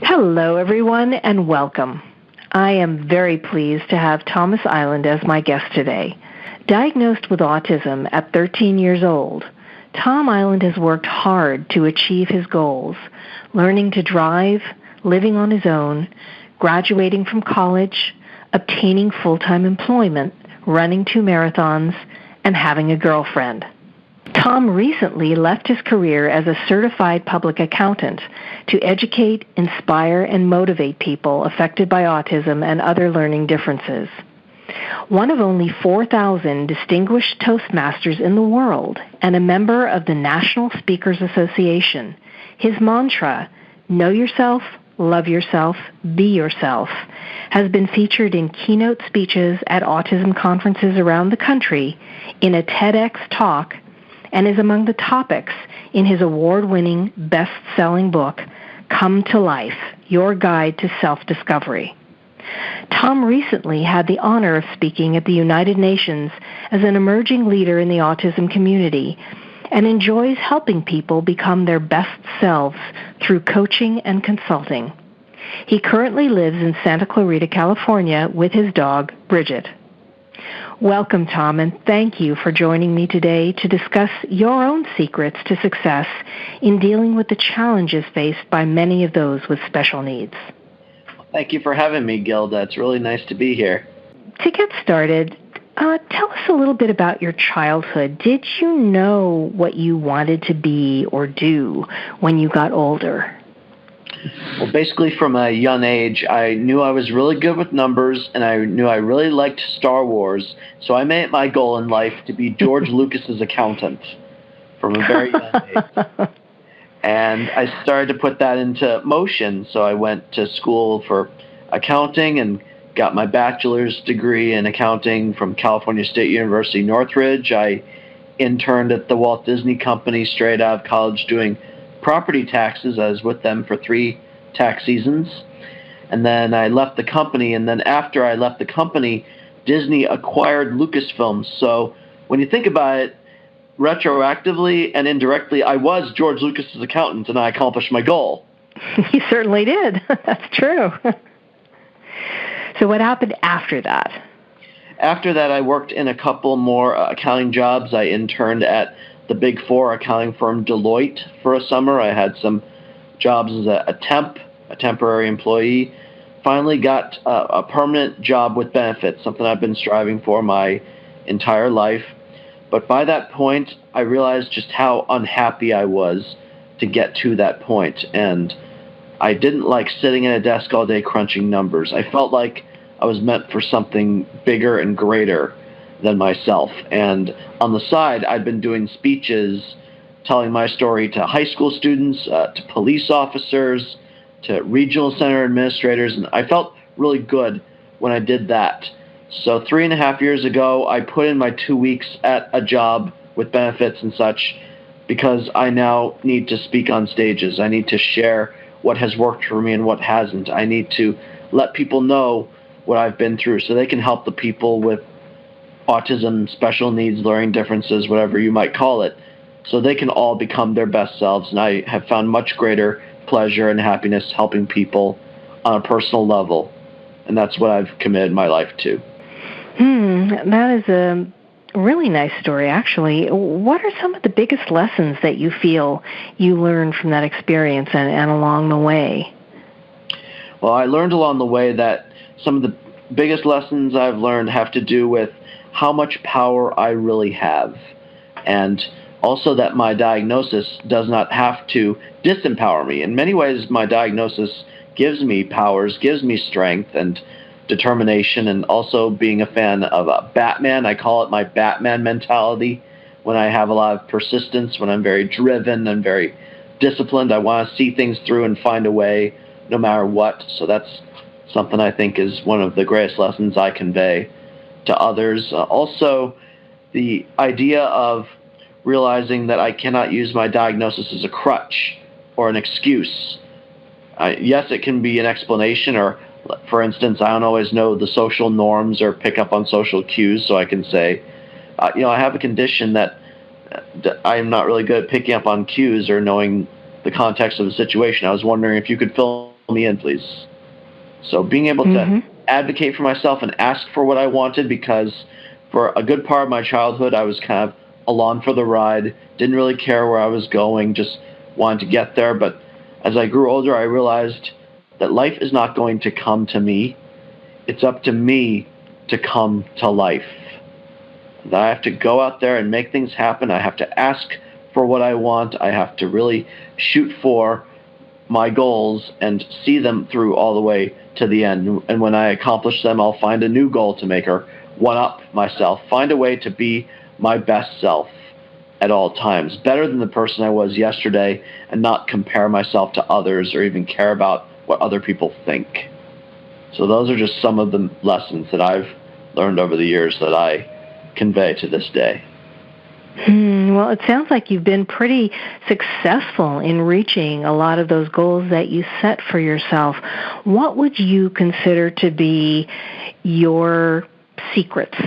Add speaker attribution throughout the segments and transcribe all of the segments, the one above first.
Speaker 1: Hello, everyone, and welcome. I am very pleased to have Thomas Iland as my guest today. Diagnosed with autism at 13 years old, Tom Iland has worked hard to achieve his goals, learning to drive, living on his own, graduating from college, obtaining full-time employment, running 2 marathons, and having a girlfriend. Tom recently left his career as a certified public accountant to educate, inspire, and motivate people affected by autism and other learning differences. One of only 4,000 distinguished Toastmasters in the world and a member of the National Speakers Association, his mantra, know yourself, love yourself, be yourself, has been featured in keynote speeches at autism conferences around the country, in a TedX talk, and is among the topics in his award-winning, best-selling book, Come to Life, Your Guide to Self-Discovery. Tom recently had the honor of speaking at the United Nations as an emerging leader in the autism community and enjoys helping people become their best selves through coaching and consulting. He currently lives in Santa Clarita, California, with his dog, Bridget. Welcome, Tom, and thank you for joining me today to discuss your own secrets to success in dealing with the challenges faced by many of those with special needs.
Speaker 2: Thank you for having me, Gilda. It's really nice to be here.
Speaker 1: To get started, tell us a little bit about your childhood. Did you know what you wanted to be or do when you got older?
Speaker 2: Well, basically from a young age, I knew I was really good with numbers, and I knew I really liked Star Wars, so I made it my goal in life to be George Lucas's accountant from a very young age. And I started to put that into motion, so I went to school for accounting and got my bachelor's degree in accounting from California State University, Northridge. I interned at the Walt Disney Company straight out of college doing property taxes. I was with them for 3 tax seasons. And then I left the company, and then after I left the company, Disney acquired Lucasfilm. So when you think about it, retroactively and indirectly, I was George Lucas's accountant, and I accomplished my goal.
Speaker 1: You certainly did. That's true. So what happened after that?
Speaker 2: After that, I worked in a couple more accounting jobs. I interned at the Big Four accounting firm Deloitte for a summer. I had some jobs as a temporary employee. Finally got a permanent job with benefits, something I've been striving for my entire life. But by that point, I realized just how unhappy I was to get to that point. And I didn't like sitting at a desk all day crunching numbers. I felt like I was meant for something bigger and greater than myself. And on the side, I'd been doing speeches telling my story to high school students, to police officers, to regional center administrators, and I felt really good when I did that. So 3.5 years ago, I put in my 2 weeks at a job with benefits and such because I now need to speak on stages. I need to share what has worked for me and what hasn't. I need to let people know what I've been through so they can help the people with autism, special needs, learning differences, whatever you might call it, so they can all become their best selves. And I have found much greater pleasure and happiness helping people on a personal level. And that's what I've committed my life to.
Speaker 1: That is a really nice story, actually. What are some of the biggest lessons that you feel you learned from that experience and along the way?
Speaker 2: Well, I learned along the way that some of the biggest lessons I've learned have to do with how much power I really have, and also that my diagnosis does not have to disempower me. In many ways, my diagnosis gives me powers, gives me strength and determination, and also being a fan of Batman. I call it my Batman mentality. When I have a lot of persistence, when I'm very driven and very disciplined, I want to see things through and find a way no matter what. So that's something I think is one of the greatest lessons I convey to others. Also, the idea of realizing that I cannot use my diagnosis as a crutch or an excuse. Yes, it can be an explanation, or for instance, I don't always know the social norms or pick up on social cues, so I can say, I have a condition that I am not really good at picking up on cues or knowing the context of the situation. I was wondering if you could fill me in, please. So being able to advocate for myself and ask for what I wanted, because for a good part of my childhood, I was kind of along for the ride, didn't really care where I was going, just wanted to get there. But as I grew older, I realized that life is not going to come to me. It's up to me to come to life. That I have to go out there and make things happen. I have to ask for what I want. I have to really shoot for my goals and see them through all the way to the end. And when I accomplish them, I'll find a new goal to make or one-up myself. Find a way to be my best self at all times, better than the person I was yesterday, and not compare myself to others or even care about what other people think. So those are just some of the lessons that I've learned over the years that I convey to this day.
Speaker 1: Well, it sounds like you've been pretty successful in reaching a lot of those goals that you set for yourself. What would you consider to be your secrets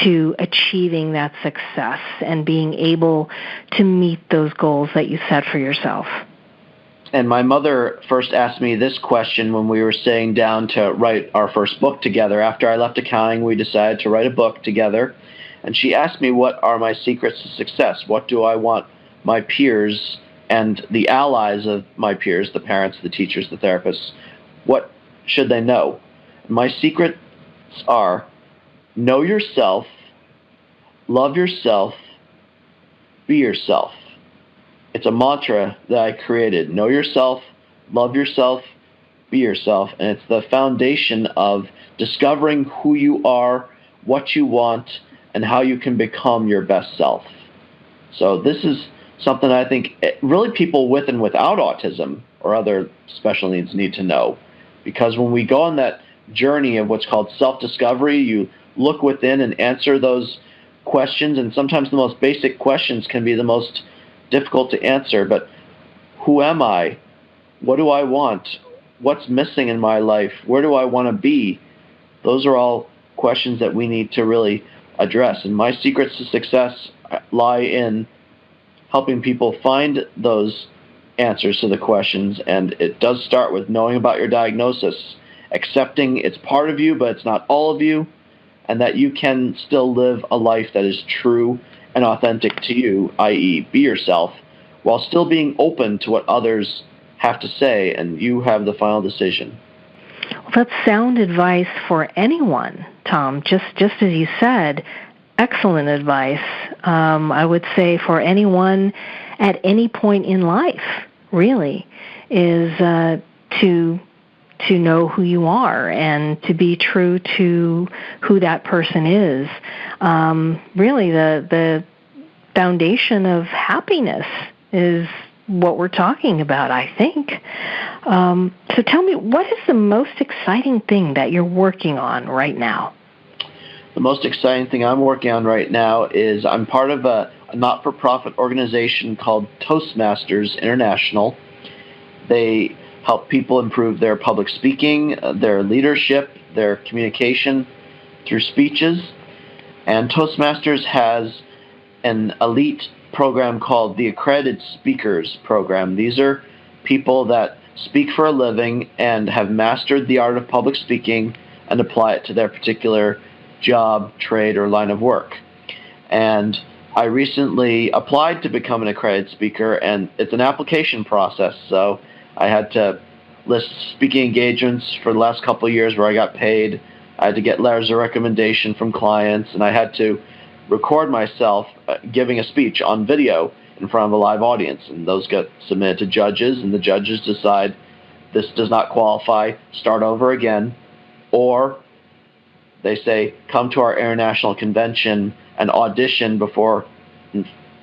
Speaker 1: to achieving that success and being able to meet those goals that you set for yourself?
Speaker 2: And my mother first asked me this question when we were sitting down to write our first book together. After I left accounting, we decided to write a book together. And she asked me, what are my secrets to success? What do I want my peers and the allies of my peers, the parents, the teachers, the therapists, what should they know? My secrets are: know yourself, love yourself, be yourself. It's a mantra that I created. Know yourself, love yourself, be yourself. And it's the foundation of discovering who you are, what you want, and how you can become your best self. So this is something I think really people with and without autism or other special needs need to know. Because when we go on that journey of what's called self-discovery, you look within and answer those questions, and sometimes the most basic questions can be the most difficult to answer. But who am I? What do I want? What's missing in my life? Where do I want to be? Those are all questions that we need to really address. And my secrets to success lie in helping people find those answers to the questions. And it does start with knowing about your diagnosis, accepting it's part of you, but it's not all of you, and that you can still live a life that is true and authentic to you, i.e. be yourself, while still being open to what others have to say, and you have the final decision.
Speaker 1: Well, that's sound advice for anyone, Tom. Just as you said, excellent advice. I would say for anyone at any point in life, really, is to know who you are and to be true to who that person is. Really, the foundation of happiness is what we're talking about, I think. So tell me, what is the most exciting thing that you're working on right now?
Speaker 2: The most exciting thing I'm working on right now is I'm part of a not-for-profit organization called Toastmasters International. They help people improve their public speaking, their leadership, their communication through speeches. And Toastmasters has an elite program called the Accredited Speakers Program. These are people that speak for a living and have mastered the art of public speaking and apply it to their particular job, trade, or line of work. And I recently applied to become an accredited speaker, and it's an application process. So I had to list speaking engagements for the last couple of years where I got paid. I had to get letters of recommendation from clients, and I had to record myself giving a speech on video in front of a live audience. And those get submitted to judges, and the judges decide this does not qualify, start over again, or they say, come to our international convention and audition before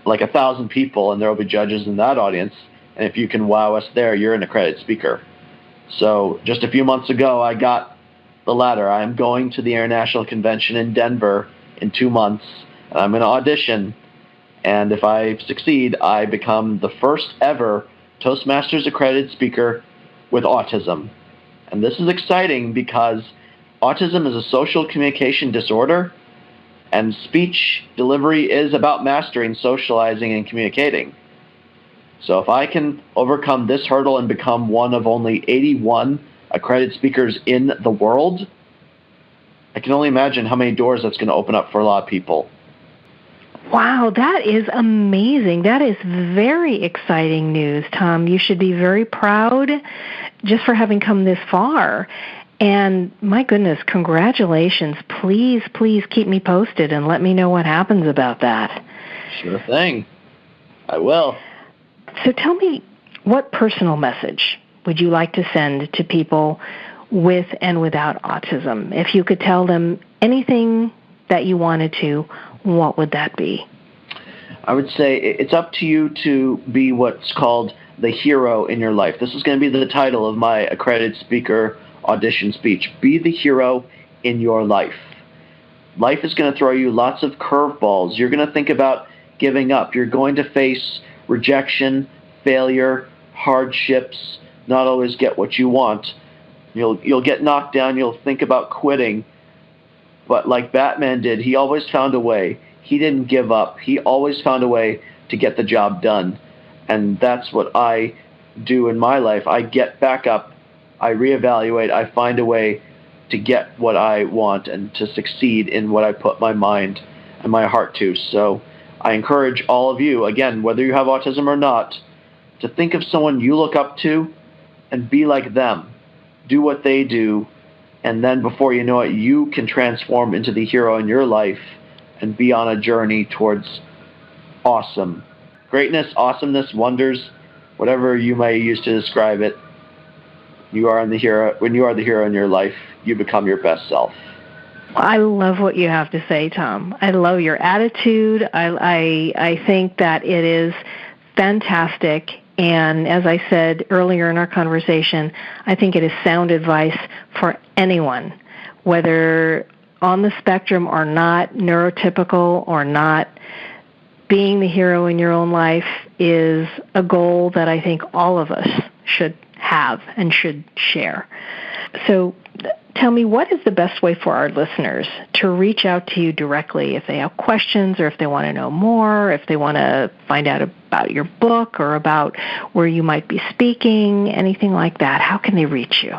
Speaker 2: like 1,000 people, and there will be judges in that audience. And if you can wow us there, you're an accredited speaker. So just a few months ago, I got the latter. I am going to the international convention in Denver in 2 months, and I'm going to audition. And if I succeed, I become the first ever Toastmasters accredited speaker with autism. And this is exciting because autism is a social communication disorder, and speech delivery is about mastering socializing and communicating. So if I can overcome this hurdle and become one of only 81 accredited speakers in the world, I can only imagine how many doors that's going to open up for a lot of people.
Speaker 1: Wow, that is amazing. That is very exciting news, Tom. You should be very proud just for having come this far. And my goodness, congratulations. Please, please keep me posted and let me know what happens about that.
Speaker 2: Sure thing. I will.
Speaker 1: So tell me, what personal message would you like to send to people with and without autism? If you could tell them anything that you wanted to, what would that be?
Speaker 2: I would say it's up to you to be what's called the hero in your life. This is going to be the title of my accredited speaker audition speech. Be the hero in your life. Life is going to throw you lots of curveballs. You're going to think about giving up. You're going to face rejection, failure, hardships, not always get what you want. You'll get knocked down. You'll think about quitting. But like Batman did, he always found a way. He didn't give up. He always found a way to get the job done. And that's what I do in my life. I get back up. I reevaluate. I find a way to get what I want and to succeed in what I put my mind and my heart to. So I encourage all of you, again, whether you have autism or not, to think of someone you look up to and be like them. Do what they do. And then before you know it, you can transform into the hero in your life and be on a journey towards awesome. Greatness, awesomeness, wonders, whatever you may use to describe it. You are the hero. When you are the hero in your life, you become your best self.
Speaker 1: I love what you have to say, Tom. I love your attitude. I think that it is fantastic. And as I said earlier in our conversation, I think it is sound advice for anyone, whether on the spectrum or not, neurotypical or not. Being the hero in your own life is a goal that I think all of us should have and should share. So tell me, what is the best way for our listeners to reach out to you directly if they have questions or if they want to know more, if they want to find out about your book or about where you might be speaking, anything like that? How can they reach you?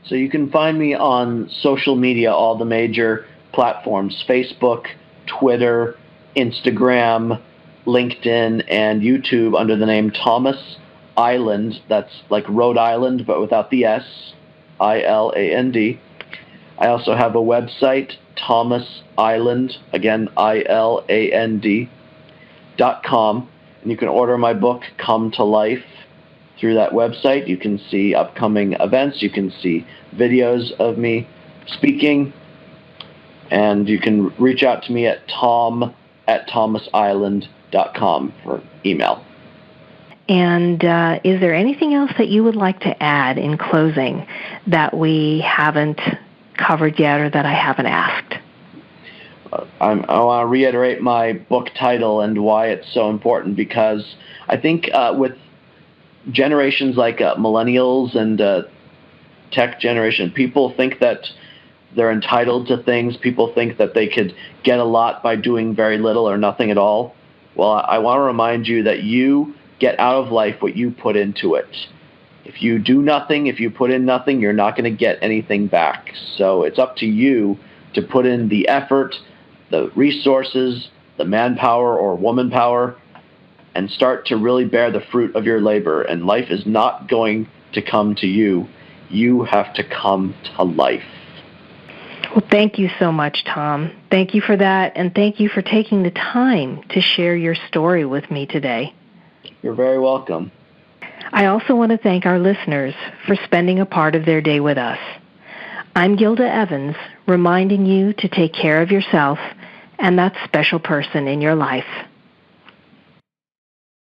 Speaker 2: So you can find me on social media, all the major platforms, Facebook, Twitter, Instagram, LinkedIn, and YouTube under the name Thomas Iland. That's like Rhode Island, but without the S, Iland. I also have a website, Thomas Iland, again, ILAND.com, and you can order my book, Come to Life, through that website. You can see upcoming events, you can see videos of me speaking, and you can reach out to me at tom@thomasisland.com for email.
Speaker 1: And is there anything else that you would like to add in closing that we haven't covered yet or that I haven't asked?
Speaker 2: I want to reiterate my book title and why it's so important, because I think with generations like millennials and tech generation, people think that they're entitled to things. People think that they could get a lot by doing very little or nothing at all. Well, I want to remind you that you get out of life what you put into it. If you do nothing, if you put in nothing, you're not going to get anything back. So it's up to you to put in the effort, the resources, the manpower or woman power, and start to really bear the fruit of your labor. And life is not going to come to you. You have to come to life.
Speaker 1: Well, thank you so much, Tom. Thank you for that, and thank you for taking the time to share your story with me today.
Speaker 2: You're very welcome.
Speaker 1: I also want to thank our listeners for spending a part of their day with us. I'm Gilda Evans, reminding you to take care of yourself and that special person in your life.